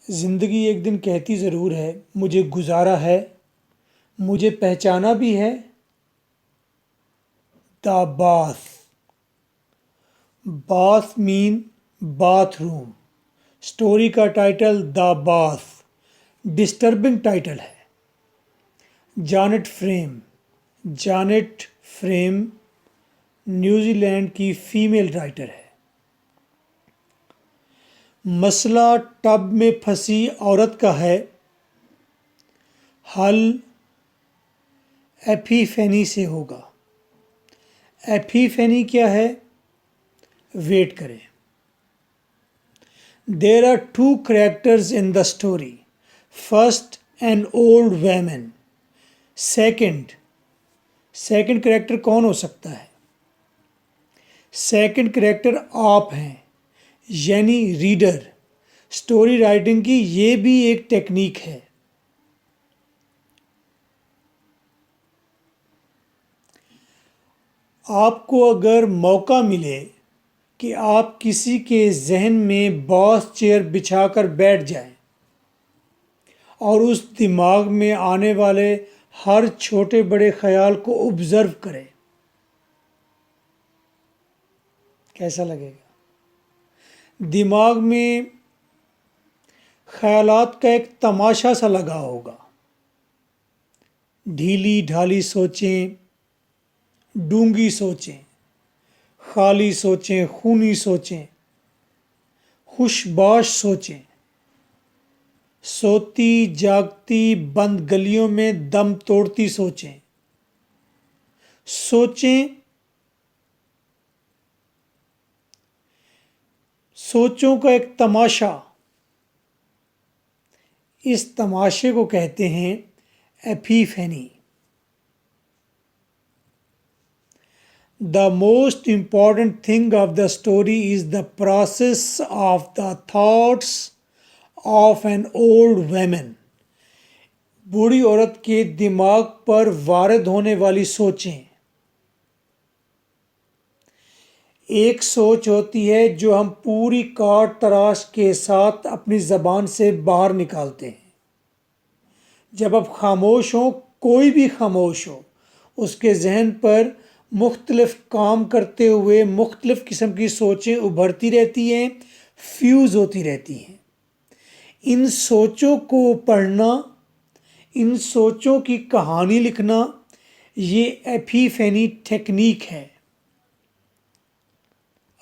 زندگی ایک دن کہتی ضرور ہے مجھے گزارا ہے، مجھے پہچانا بھی ہے۔ دا باث، باث مین باتھ روم، اسٹوری کا ٹائٹل دا باث ڈسٹربنگ ٹائٹل ہے۔ جانٹ فریم نیوزی لینڈ کی فیمیل رائٹر ہے۔ مسئلہ ٹب میں پھنسی عورت کا ہے، حل ایپیفینی سے ہوگا۔ ایپیفینی کیا ہے؟ ویٹ کریں۔ There are two characters in the story. First, an old woman. Second character کون ہو سکتا ہے؟ سیکنڈ کریکٹر آپ ہیں، یعنی ریڈر۔ اسٹوری رائٹنگ کی یہ بھی ایک ٹیکنیک ہے۔ آپ کو اگر موقع ملے کہ آپ کسی کے ذہن میں باس چیئر بچھا کر بیٹھ جائیں اور اس دماغ میں آنے والے ہر چھوٹے بڑے خیال کو آبزرو کریں، کیسا لگے گا؟ دماغ میں خیالات کا ایک تماشا سا لگا ہوگا۔ ڈھیلی ڈھالی سوچیں، ڈونگی سوچیں، خالی سوچیں، خونی سوچیں، خوش باش سوچیں، سوتی جاگتی بند گلیوں میں دم توڑتی سوچیں۔ سوچوں کا ایک تماشا، اس تماشے کو کہتے ہیں ایپیفینی۔ The most important thing of the story is the process of the thoughts of an old woman. بوڑھی عورت کے دماغ پر وارد ہونے والی سوچیں۔ ایک سوچ ہوتی ہے جو ہم پوری کاٹ تراش کے ساتھ اپنی زبان سے باہر نکالتے ہیں۔ جب آپ خاموش ہوں، کوئی بھی خاموش ہو، اس کے ذہن پر مختلف کام کرتے ہوئے مختلف قسم کی سوچیں ابھرتی رہتی ہیں، فیوز ہوتی رہتی ہیں۔ ان سوچوں کو پڑھنا، ان سوچوں کی کہانی لکھنا، یہ ایپیفینی ٹیکنیک ہے۔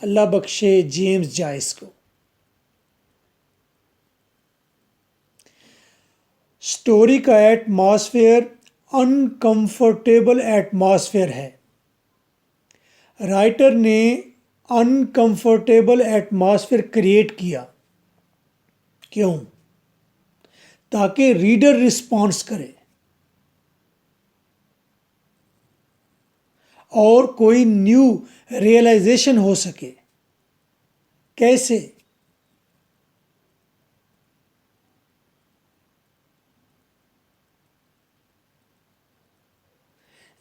اللہ بخشے جیمز جوائس کو۔ اسٹوری کا ایٹماسفیئر انکمفرٹیبل ایٹماسفیئر ہے۔ رائٹر نے انکمفرٹیبل ایٹماسفیئر کریٹ کیا۔ کیوں؟ تاکہ ریڈر رسپانس کرے اور کوئی نیو ریئلائزیشن ہو سکے۔ کیسے؟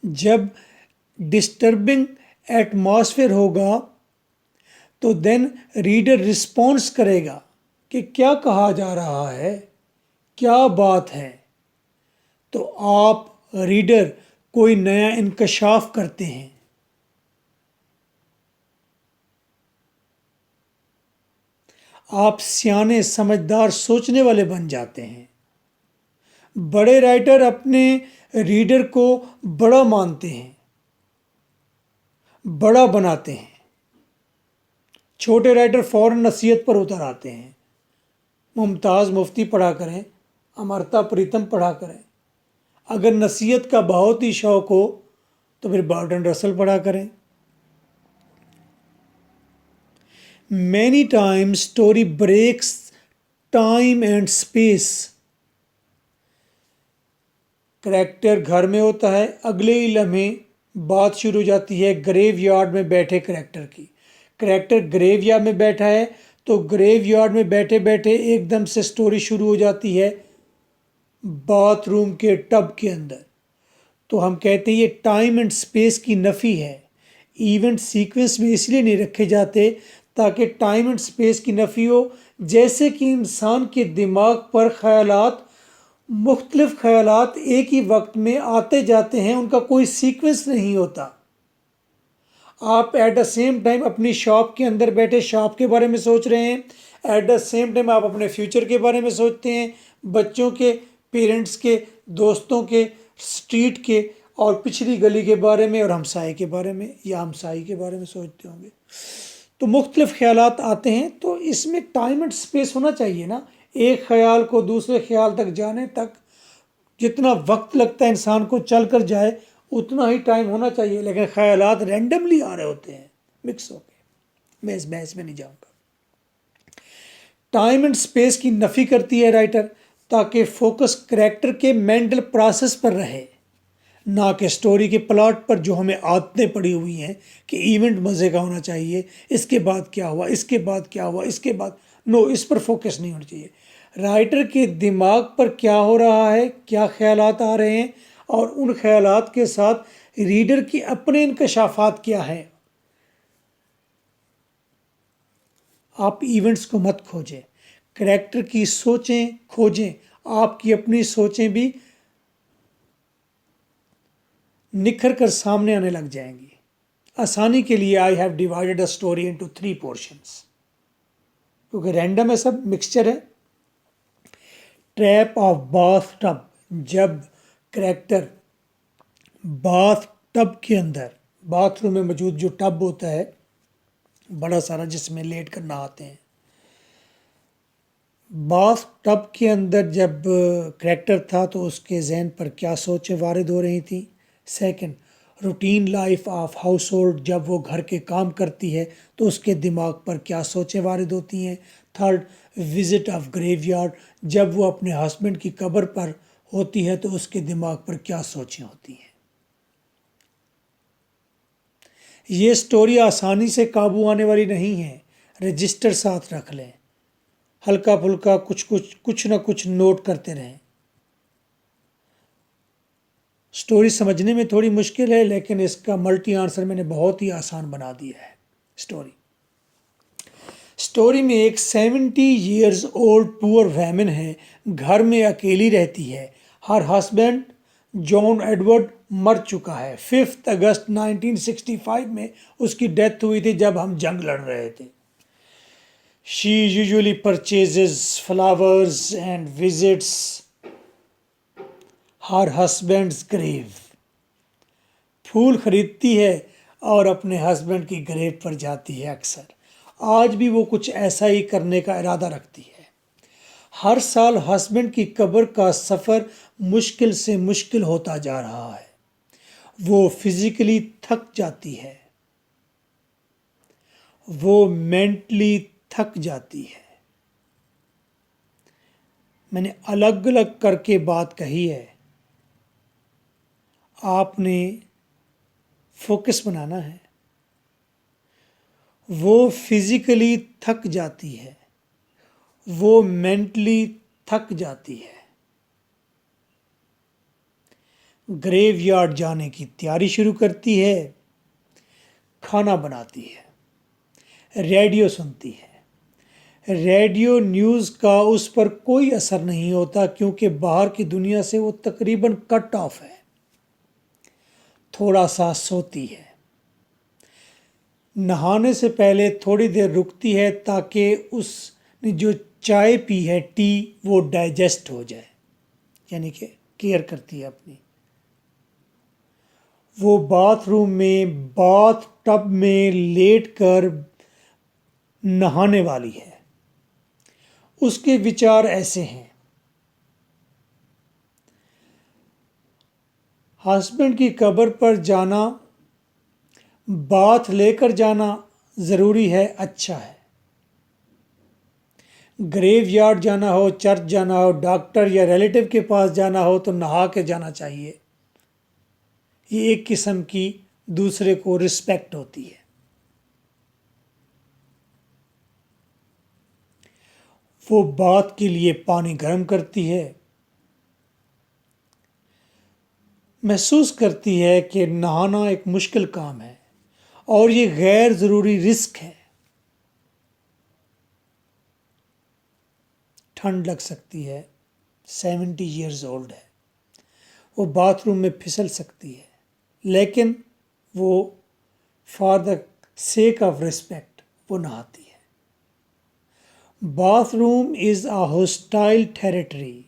جب ڈسٹربنگ ایٹماسفیئر ہوگا تو دین ریڈر رسپانس کرے گا کہ کیا کہا جا رہا ہے، کیا بات ہے، تو آپ ریڈر کوئی نیا انکشاف کرتے ہیں۔ آپ سیانے سمجھدار سوچنے والے بن جاتے ہیں۔ بڑے رائٹر اپنے ریڈر کو بڑا مانتے ہیں، بڑا بناتے ہیں۔ چھوٹے رائٹر فوراً نصیحت پر اتر آتے ہیں۔ ممتاز مفتی پڑھا کریں، امرتا پریتم پڑھا کریں۔ اگر نصیحت کا بہت ہی شوق ہو تو پھر برٹرانڈ رسل پڑھا کریں۔ Many times story breaks time and space. Character گھر میں ہوتا ہے، اگلے ہی لمحے بات شروع ہو جاتی ہے گریو یارڈ میں بیٹھے کریکٹر کی۔ کریکٹر گریو یارڈ میں بیٹھا ہے تو گریو یارڈ میں بیٹھے بیٹھے ایک دم سے سٹوری شروع ہو جاتی ہے باتھ روم کے ٹب کے اندر۔ تو ہم کہتے ہیں یہ ٹائم اینڈ سپیس کی نفی ہے۔ ایونٹ سیکوینس میں اس لیے نہیں رکھے جاتے تاکہ ٹائم اینڈ سپیس کی نفی ہو، جیسے کہ انسان کے دماغ پر مختلف خیالات ایک ہی وقت میں آتے جاتے ہیں، ان کا کوئی سیکوینس نہیں ہوتا۔ آپ ایٹ دا سیم ٹائم اپنی شاپ کے اندر بیٹھے شاپ کے بارے میں سوچ رہے ہیں، ایٹ دا سیم ٹائم آپ اپنے فیوچر کے بارے میں سوچتے ہیں، بچوں کے، پیرنٹس کے، دوستوں کے، اسٹریٹ کے اور پچھلی گلی کے بارے میں اور ہمسائے کے بارے میں یا ہمسائی کے بارے میں سوچتے ہوں گے۔ تو مختلف خیالات آتے ہیں، تو اس میں ٹائم اینڈ اسپیس ہونا چاہیے نا، ایک خیال کو دوسرے خیال تک جانے تک جتنا وقت لگتا ہے انسان کو چل کر جائے اتنا ہی ٹائم ہونا چاہیے، لیکن خیالات رینڈملی آ رہے ہوتے ہیں مکس ہو کے۔ میں اس بحث میں نہیں جاؤں گا۔ ٹائم اینڈ اسپیس کی نفی کرتی ہے رائٹر تاکہ فوکس کریکٹر کے مینٹل پروسیس پر رہے، نہ کہ سٹوری کے پلاٹ پر جو ہمیں عادتیں پڑی ہوئی ہیں کہ ایونٹ مزے کا ہونا چاہیے، اس کے بعد کیا ہوا، اس کے بعد کیا ہوا، اس کے بعد نو، اس پر فوکس نہیں ہونا چاہیے۔ رائٹر کے دماغ پر کیا ہو رہا ہے، کیا خیالات آ رہے ہیں، اور ان خیالات کے ساتھ ریڈر کی اپنے انکشافات کیا ہیں۔ آپ ایونٹس کو مت کھوجیں، کریکٹر کی سوچیں کھوجیں، آپ کی اپنی سوچیں بھی نکھر کر سامنے آنے لگ جائیں گی۔ آسانی کے لیے I have divided a story into 3 portions, کیونکہ رینڈم ہے، سب مکسچر ہے۔ ٹریپ آف باتھ ٹب، جب کریکٹر باتھ ٹب کے اندر، باتھ روم میں موجود جو ٹب ہوتا ہے بڑا سارا جس میں لیٹ کر نہاتے ہیں، باتھ ٹب کے اندر جب کریکٹر تھا تو اس کے ذہن پر کیا سوچیں وارد ہو رہی تھیں۔ Second, routine life of house hold, جب وہ گھر کے کام کرتی ہے تو اس کے دماغ پر کیا سوچیں وارد ہوتی ہیں۔ تھرڈ، وزٹ آف گریو یارڈ، جب وہ اپنے ہسبینڈ کی قبر پر ہوتی ہے تو اس کے دماغ پر کیا سوچیں ہوتی ہیں۔ یہ سٹوری آسانی سے قابو آنے والی نہیں ہے، رجسٹر ساتھ رکھ لیں، ہلکا پھلکا کچھ نہ کچھ نوٹ کرتے رہیں۔ سٹوری سمجھنے میں تھوڑی مشکل ہے، لیکن اس کا ملٹی آنسر میں نے بہت ہی آسان بنا دیا ہے۔ سٹوری میں ایک 70 ایئرز اولڈ پور ویمن ہے، گھر میں اکیلی رہتی ہے، ہر ہسبینڈ جان ایڈورڈ مر چکا ہے۔ 5 اگست 1965 میں اس کی ڈیتھ ہوئی تھی جب ہم جنگ لڑ رہے تھے۔ She usually purchases flowers and visits her husband's grave. پھول خریدتی ہے اور اپنے ہسبینڈ کی گریو پر جاتی ہے اکثر۔ آج بھی وہ کچھ ایسا ہی کرنے کا ارادہ رکھتی ہے۔ ہر سال ہسبینڈ کی قبر کا سفر مشکل سے مشکل ہوتا جا رہا ہے۔ وہ فزیکلی تھک جاتی ہے، وہ مینٹلی تھک جاتی ہے۔ میں نے الگ الگ کر کے بات کہی ہے، آپ نے فوکس بنانا ہے۔ وہ فزیکلی تھک جاتی ہے، وہ مینٹلی تھک جاتی ہے۔ گریو یارڈ جانے کی تیاری شروع کرتی ہے، کھانا بناتی ہے، ریڈیو سنتی ہے۔ ریڈیو نیوز کا اس پر کوئی اثر نہیں ہوتا کیونکہ باہر کی دنیا سے وہ تقریباً کٹ آف ہے۔ تھوڑا سا سوتی ہے، نہانے سے پہلے تھوڑی دیر رکتی ہے تاکہ اس نے جو چائے پی ہے، ٹی، وہ ڈائجسٹ ہو جائے، یعنی کہ کیئر کرتی ہے اپنی۔ وہ باتھ روم میں باتھ ٹب میں لیٹ کر نہانے والی ہے۔ اس کے وچار ایسے ہیں: ہسبینڈ کی قبر پر جانا، باتھ لے کر جانا ضروری ہے، اچھا ہے۔ گریو یارڈ جانا ہو، چرچ جانا ہو، ڈاکٹر یا ریلیٹیو کے پاس جانا ہو تو نہا کے جانا چاہیے۔ یہ ایک قسم کی دوسرے کو رسپیکٹ ہوتی ہے۔ وہ بات کے لیے پانی گرم کرتی ہے، محسوس کرتی ہے کہ نہانا ایک مشکل کام ہے اور یہ غیر ضروری رسک ہے۔ ٹھنڈ لگ سکتی ہے، 70 ایئرز اولڈ ہے، وہ باتھ روم میں پھسل سکتی ہے، لیکن وہ for the sake of respect وہ نہاتی ہے۔ Bath room is a hostile territory,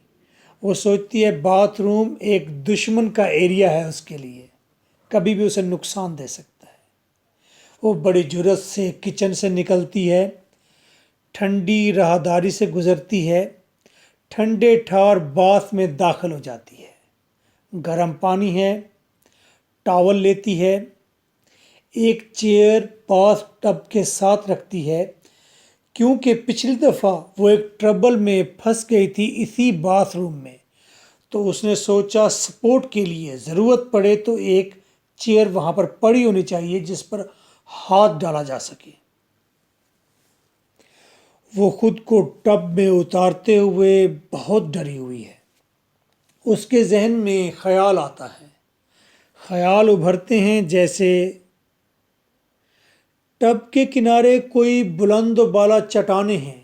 وہ سوچتی ہے باتھ روم ایک دشمن کا ایریا ہے، اس کے لیے کبھی بھی اسے نقصان دے سکتا ہے۔ وہ بڑی جرات سے کچن سے نکلتی ہے، ٹھنڈی راہداری سے گزرتی ہے، ٹھنڈے ٹھار باتھ میں داخل ہو جاتی ہے، گرم پانی ہے، ٹاول لیتی ہے، ایک چیئر باتھ ٹب کے ساتھ رکھتی ہے، کیونکہ پچھلی دفعہ وہ ایک ٹربل میں پھنس گئی تھی اسی باتھ روم میں، تو اس نے سوچا سپورٹ کے لیے ضرورت پڑے تو ایک چیئر وہاں پر پڑی ہونی چاہیے جس پر ہاتھ ڈالا جا سکے۔ وہ خود کو ٹب میں اتارتے ہوئے بہت ڈری ہوئی ہے۔ اس کے ذہن میں خیال آتا ہے، خیال ابھرتے ہیں جیسے ٹب کے کنارے کوئی بلند و بالا چٹانیں ہیں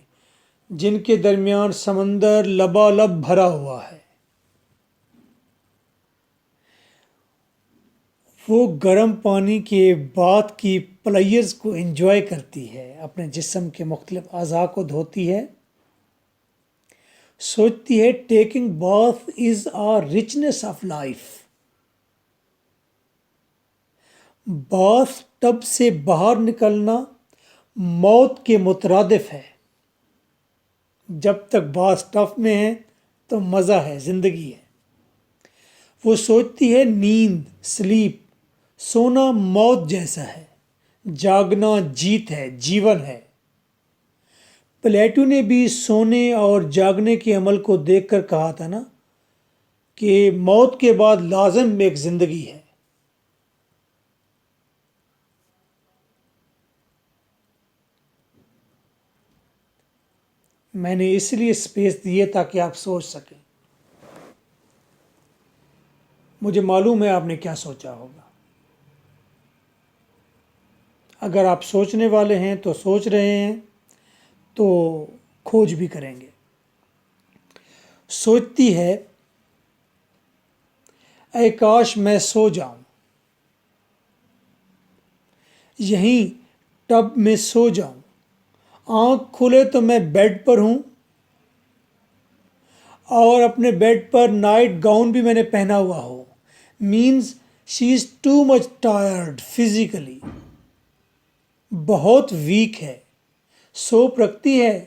جن کے درمیان سمندر لبالب بھرا ہوا ہے۔ وہ گرم پانی کے باتھ کی پلیئرز کو انجوائے کرتی ہے، اپنے جسم کے مختلف اعضاء کو دھوتی ہے، سوچتی ہے taking bath is a رچنس of life. Bath tub سے باہر نکلنا موت کے مترادف ہے۔ جب تک باتھ ٹب میں ہے تو مزہ ہے، زندگی ہے۔ وہ سوچتی ہے نیند، سلیپ، سونا موت جیسا ہے، جاگنا جیت ہے، جیون ہے۔ پلیٹو نے بھی سونے اور جاگنے کے عمل کو دیکھ کر کہا تھا نا کہ موت کے بعد لازم ایک زندگی ہے۔ میں نے اس لیے اسپیس دیے تاکہ آپ سوچ سکیں۔ مجھے معلوم ہے آپ نے کیا سوچا ہوگا۔ اگر آپ سوچنے والے ہیں تو سوچ رہے ہیں تو کھوج بھی کریں گے۔ سوچتی ہے اے کاش میں سو جاؤں، یہیں ٹب میں سو جاؤں، آنکھ کھلے تو میں بیڈ پر ہوں، اور اپنے بیڈ پر نائٹ گاؤن بھی میں نے پہنا ہوا ہو۔ مینز شی از ٹو مچ ٹائرڈ فزیکلی، بہت ویک ہے، سوپ رکھتی ہے،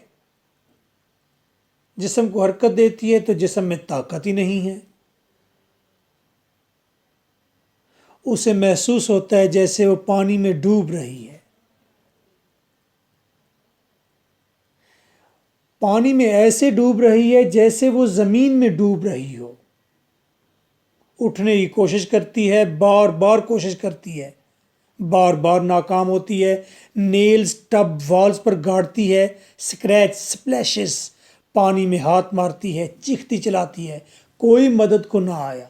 جسم کو حرکت دیتی ہے تو جسم میں طاقت ہی نہیں ہے۔ اسے محسوس ہوتا ہے جیسے وہ پانی میں ڈوب رہی ہے، پانی میں ایسے ڈوب رہی ہے جیسے وہ زمین میں ڈوب رہی ہو۔ اٹھنے کی کوشش کرتی ہے، بار بار کوشش کرتی ہے، بار بار ناکام ہوتی ہے، نیلز ٹب والز پر گاڑتی ہے، سکریچ سپلیشز، پانی میں ہاتھ مارتی ہے، چیختی چلاتی ہے، کوئی مدد کو نہ آیا۔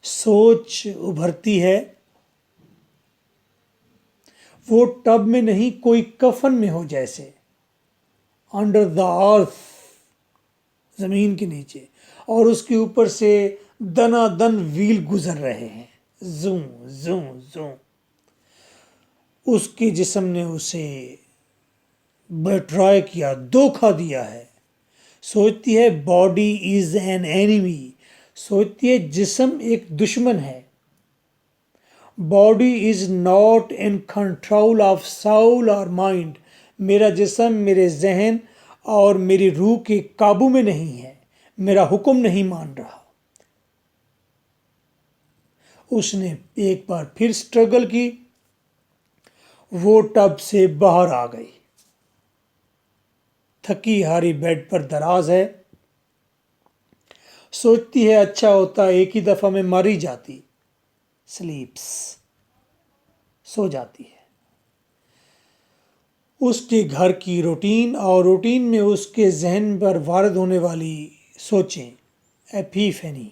سوچ ابھرتی ہے وہ ٹب میں نہیں، کوئی کفن میں ہو جیسے، انڈر دا ارتھ، زمین کے نیچے، اور اس کے اوپر سے دنا دن ویل گزر رہے ہیں، زوں زوں زوں۔ اس کے جسم نے اسے بیٹرائے کیا، دھوکہ دیا ہے۔ سوچتی ہے باڈی از این اینیمی، سوچتی ہے جسم ایک دشمن ہے۔ Body is not in control of civil اور مائنڈ، میرا جسم میرے ذہن اور میری روح کے قابو میں نہیں ہے، میرا حکم نہیں مان رہا۔ اس نے ایک بار پھر سٹرگل کی، وہ ٹب سے باہر آ گئی، تھکی ہاری بیڈ پر دراز ہے، سوچتی ہے اچھا ہوتا ایک ہی دفعہ میں مر ہی جاتی۔ سلیپس، سو جاتی ہے۔ اس کے گھر کی روٹین اور روٹین میں اس کے ذہن پر وارد ہونے والی سوچیں، ایپیفینی۔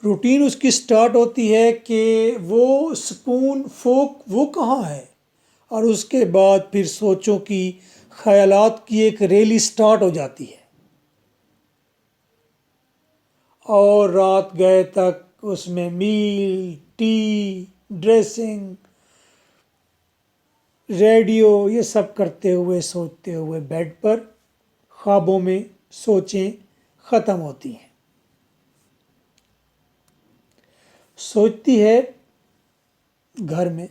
روٹین اس کی سٹارٹ ہوتی ہے کہ وہ سپون فوک وہ کہاں ہے، اور اس کے بعد پھر سوچوں کی خیالات کی ایک ریلی سٹارٹ ہو جاتی ہے، اور رات گئے تک اس میں میل، ٹی، ڈریسنگ، ریڈیو، یہ سب کرتے ہوئے سوچتے ہوئے بیڈ پر خوابوں میں سوچیں ختم ہوتی ہیں۔ سوچتی ہے گھر میں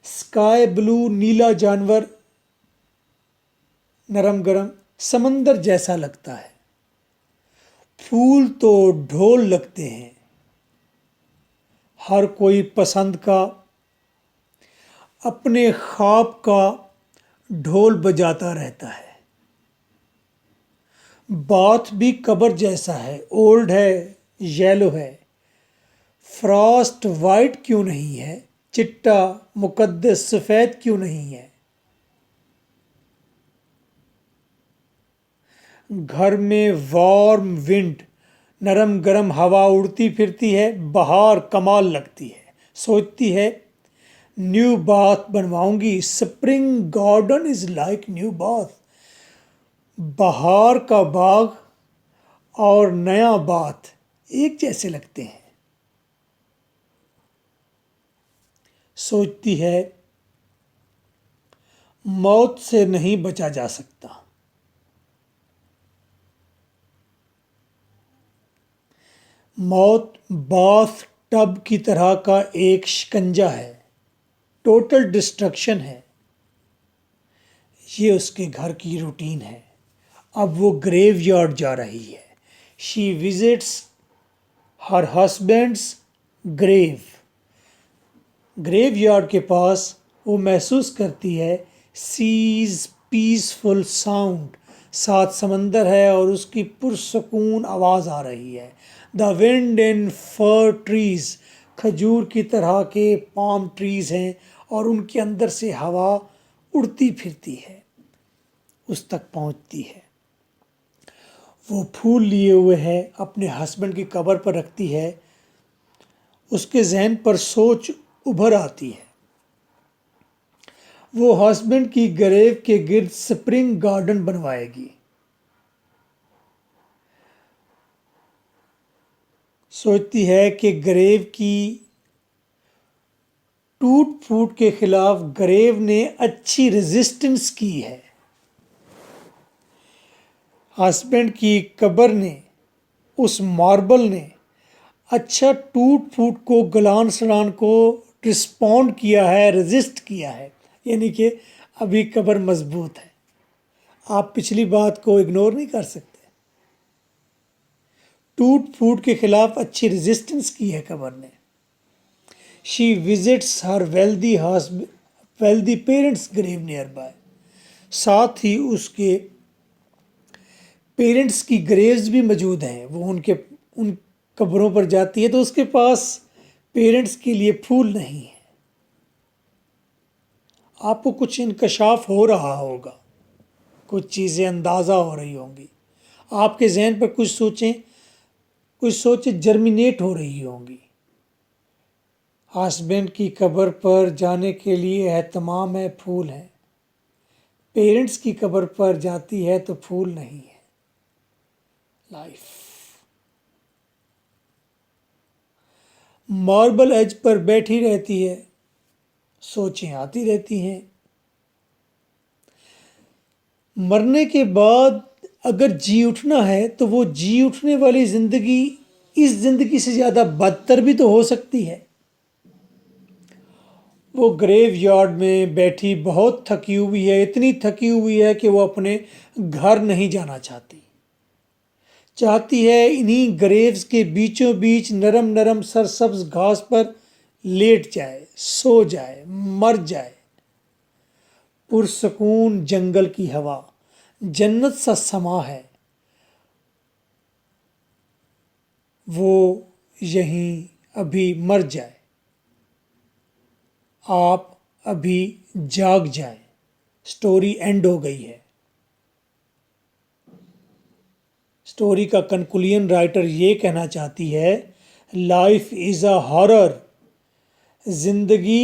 اسکائی بلو نیلا جانور نرم گرم سمندر جیسا لگتا ہے، پھول تو ڈھول لگتے ہیں، ہر کوئی پسند کا اپنے خواب کا ڈھول بجاتا رہتا ہے، باتھ بھی قبر جیسا ہے، اولڈ ہے، یلو ہے، فراسٹ وائٹ کیوں نہیں ہے، چٹا مقدس سفید کیوں نہیں ہے، گھر میں وارم ونڈ نرم گرم ہوا اڑتی پھرتی ہے، بہار کمال لگتی ہے، سوچتی ہے نیو باتھ بنواؤں گی، spring garden is like new bath, بہار کا باغ اور نیا باتھ ایک جیسے لگتے ہیں۔ سوچتی ہے موت سے نہیں بچا جا سکتا، موت باتھ ٹب کی طرح کا ایک شکنجہ ہے، ٹوٹل ڈسٹرکشن ہے، یہ اس کے گھر کی روٹین ہے۔ اب وہ گریو یارڈ جا رہی ہے، شی وزٹس ہر ہسبینڈس گریو، گریو یارڈ کے پاس وہ محسوس کرتی ہے سیز پیسفل ساؤنڈ، ساتھ سمندر ہے اور اس کی پرسکون آواز آ رہی ہے، دا ونڈ ان فر ٹریز، کھجور کی طرح کے پام ٹریز ہیں اور ان کے اندر سے ہوا اڑتی پھرتی ہے، اس تک پہنچتی ہے، وہ پھول لیے ہوئے ہے، اپنے ہسبینڈ کی قبر پر رکھتی ہے، اس کے ذہن پر سوچ ابھر آتی ہے، وہ ہسبینڈ کی گریو کے گرد سپرنگ گارڈن بنوائے گی، سوچتی ہے کہ گریو کی ٹوٹ پھوٹ کے خلاف گریو نے اچھی ریزسٹنس کی ہے، ہسبینڈ کی قبر نے، اس ماربل نے اچھا ٹوٹ پھوٹ کو گلان سڑان کو رسپونڈ کیا ہے، ریزسٹ کیا ہے، یعنی کہ ابھی قبر مضبوط ہے، آپ پچھلی بات کو اگنور نہیں کر سکتے، ٹوٹ پھوٹ کے خلاف اچھی ریزسٹنس کی ہے قبر نے۔ She visits her wealthy parents grave nearby, ساتھ ہی اس کے پیرنٹس کی گریوز بھی موجود ہیں، وہ ان قبروں پر جاتی ہے تو اس کے پاس پیرنٹس کے لیے پھول نہیں ہے، آپ کو کچھ انکشاف ہو رہا ہوگا، کچھ چیزیں اندازہ ہو رہی ہوں گی، آپ کے ذہن پر کچھ سوچیں جرمینیٹ ہو رہی ہوں گی، ہسبینڈ کی قبر پر جانے کے لیے اہتمام ہے، پھول ہے، پیرنٹس کی قبر پر جاتی ہے تو پھول نہیں ہے، لائف ماربل ایج پر بیٹھی رہتی ہے، سوچیں آتی رہتی ہیں، مرنے کے بعد اگر جی اٹھنا ہے تو وہ جی اٹھنے والی زندگی اس زندگی سے زیادہ بدتر بھی تو ہو سکتی ہے، وہ گریو یارڈ میں بیٹھی بہت تھکی ہوئی ہے، اتنی تھکی ہوئی ہے کہ وہ اپنے گھر نہیں جانا چاہتی ہے انہی گریوز کے بیچوں بیچ نرم نرم سرسبز گھاس پر لیٹ جائے، سو جائے، مر جائے، پرسکون جنگل کی ہوا، جنت سا سما ہے، وہ یہیں ابھی مر جائے، آپ ابھی جاگ جائیں، سٹوری اینڈ ہو گئی ہے۔ سٹوری کا کنکلوژن رائٹر یہ کہنا چاہتی ہے، لائف از اے ہارر، زندگی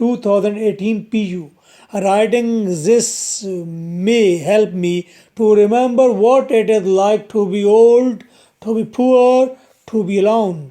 2018 PU। Writing this may help me to remember what it is like to be old, to be poor, to be alone।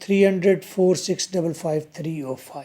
030046555305।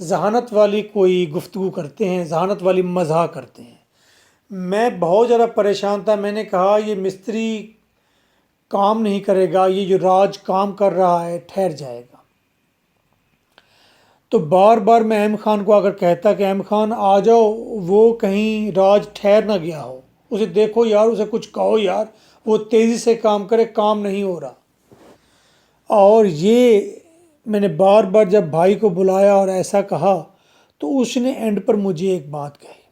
ذہانت والی کوئی گفتگو کرتے ہیں، ذہانت والی مزاح کرتے ہیں۔ میں بہت زیادہ پریشان تھا، میں نے کہا یہ مستری کام نہیں کرے گا، یہ جو راج کام کر رہا ہے ٹھہر جائے گا۔ تو بار بار میں احم خان کو اگر کہتا کہ احم خان آ جاؤ، وہ کہیں راج ٹھہر نہ گیا ہو، اسے دیکھو یار، اسے کچھ کہو یار، وہ تیزی سے کام کرے، کام نہیں ہو رہا۔ اور یہ میں نے بار بار جب بھائی کو بلایا اور ایسا کہا تو اس نے اینڈ پر مجھے ایک بات کہی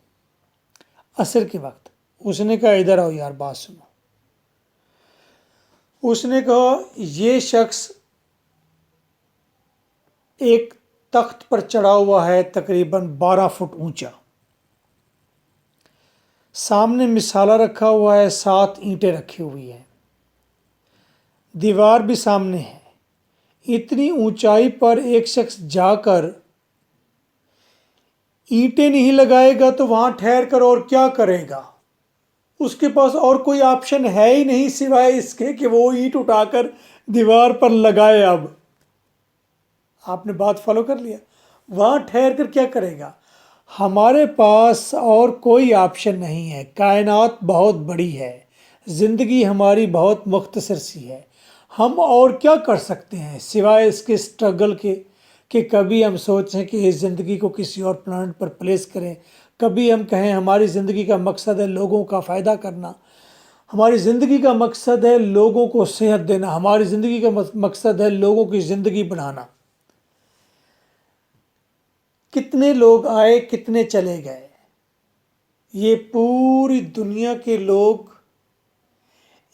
عصر کے وقت۔ اس نے کہا ادھر آؤ یار، بات سنو۔ اس نے کہا یہ شخص ایک تخت پر چڑھا ہوا ہے تقریباً 12 فٹ اونچا، سامنے مسالہ رکھا ہوا ہے، 7 اینٹیں رکھی ہوئی ہیں، دیوار بھی سامنے ہے۔ اتنی اونچائی پر ایک شخص جا کر اینٹیں نہیں لگائے گا تو وہاں ٹھہر کر اور کیا کرے گا؟ اس کے پاس اور کوئی آپشن ہے ہی نہیں سوائے اس کے کہ وہ اینٹ اٹھا کر دیوار پر لگائے۔ اب آپ نے بات فالو کر لیا؟ وہاں ٹھہر کر کیا کرے گا؟ ہمارے پاس اور کوئی آپشن نہیں ہے، کائنات بہت بڑی ہے، زندگی ہماری بہت مختصر سی ہے، ہم اور کیا کر سکتے ہیں سوائے اس کے اسٹرگل کے کہ کبھی ہم سوچیں کہ اس زندگی کو کسی اور پلانٹ پر پلیس کریں، کبھی ہم کہیں ہماری زندگی کا مقصد ہے لوگوں کا فائدہ کرنا، ہماری زندگی کا مقصد ہے لوگوں کو صحت دینا، ہماری زندگی کا مقصد ہے لوگوں کی زندگی بنانا۔ کتنے لوگ آئے، کتنے چلے گئے، یہ پوری دنیا کے لوگ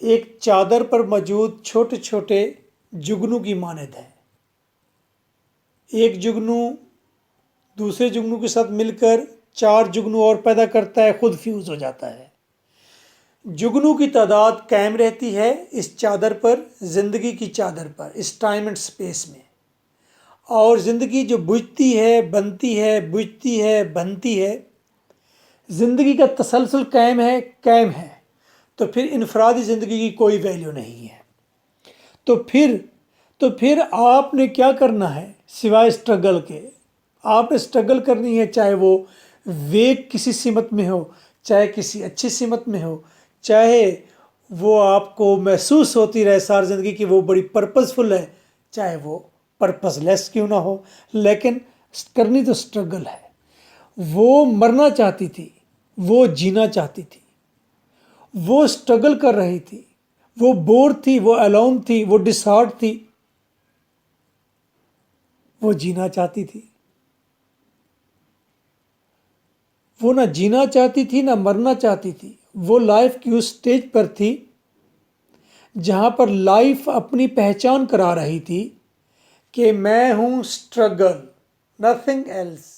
ایک چادر پر موجود چھوٹے چھوٹے جگنو کی مانند ہیں۔ ایک جگنو دوسرے جگنو کے ساتھ مل کر 4 جگنو اور پیدا کرتا ہے، خود فیوز ہو جاتا ہے۔ جگنو کی تعداد قائم رہتی ہے اس چادر پر، زندگی کی چادر پر، اس ٹائم اینڈ سپیس میں، اور زندگی جو بجھتی ہے، بنتی ہے، بجھتی ہے، بنتی ہے، زندگی کا تسلسل قائم ہے، تو پھر انفرادی زندگی کی کوئی ویلیو نہیں ہے۔ تو پھر آپ نے کیا کرنا ہے سوائے اسٹرگل کے؟ آپ نے اسٹرگل کرنی ہے، چاہے وہ ویک کسی سمت میں ہو، چاہے کسی اچھی سمت میں ہو، چاہے وہ آپ کو محسوس ہوتی رہے ساری زندگی کی وہ بڑی پرپزفل ہے، چاہے وہ پرپز لیس کیوں نہ ہو، لیکن کرنی تو اسٹرگل ہے۔ وہ مرنا چاہتی تھی، وہ جینا چاہتی تھی، وہ اسٹرگل کر رہی تھی، وہ بور تھی، وہ الون تھی، وہ ڈس ہارٹ تھی، وہ جینا چاہتی تھی۔ وہ نہ جینا چاہتی تھی نہ مرنا چاہتی تھی، وہ لائف کی اس سٹیج پر تھی جہاں پر لائف اپنی پہچان کرا رہی تھی کہ میں ہوں اسٹرگل، نتھنگ ایلس۔